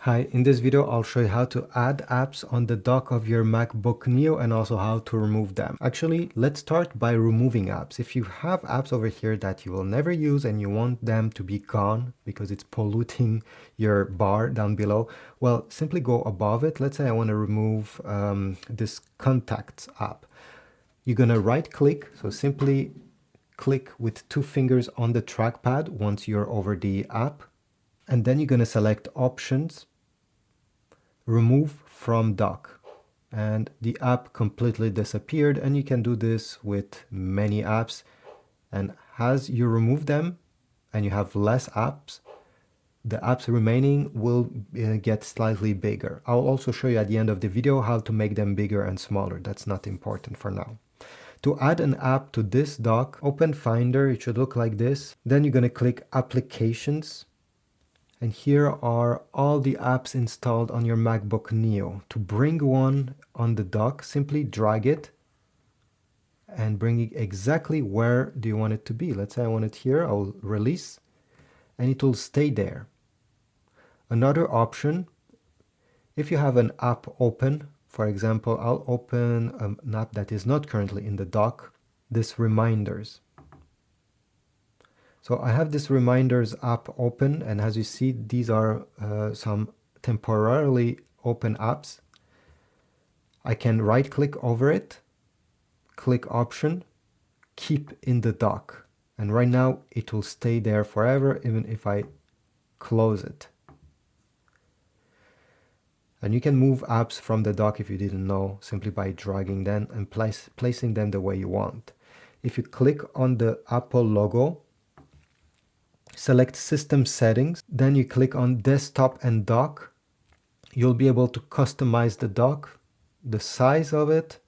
Hi, in this video I'll show you how to add apps on the dock of your MacBook Neo and also how to remove them. Actually, let's start by removing apps. If you have apps over here that you will never use and you want them to be gone because it's polluting your bar down below, well, simply go above it. Let's say I want to remove this Contacts app. You're going to right click, so simply click with 2 fingers on the trackpad once you're over the app. And then you're going to select Options, Remove from Dock. And the app completely disappeared, and you can do this with many apps. And as you remove them and you have less apps, the apps remaining will get slightly bigger. I'll also show you at the end of the video how to make them bigger and smaller. That's not important for now. To add an app to this dock, open Finder. It should look like this. Then you're going to click Applications. And here are all the apps installed on your MacBook Neo. To bring one on the dock, simply drag it and bring it exactly where do you want it to be. Let's say I want it here. I'll release and it will stay there. Another option, if you have an app open, for example, I'll open an app that is not currently in the dock, this Reminders. So I have this Reminders app open, and as you see, these are some temporarily open apps. I can right click over it, click Option, Keep in the dock. And right now it will stay there forever, even if I close it. And you can move apps from the dock if you didn't know, simply by dragging them and placing them the way you want. If you click on the Apple logo, select System Settings, then you click on Desktop and Dock. You'll be able to customize the dock, the size of it,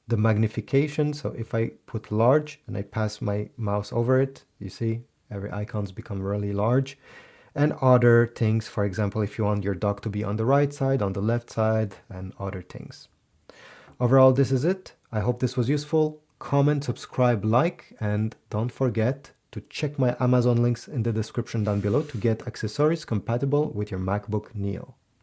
the magnification. So if I put large and I pass my mouse over it, you see every icon's become really large. And other things, for example, if you want your dock to be on the right side, on the left side, and other things. Overall, this is it. I hope this was useful. Comment, subscribe, like, and don't forget to check my Amazon links in the description down below to get accessories compatible with your MacBook Neo.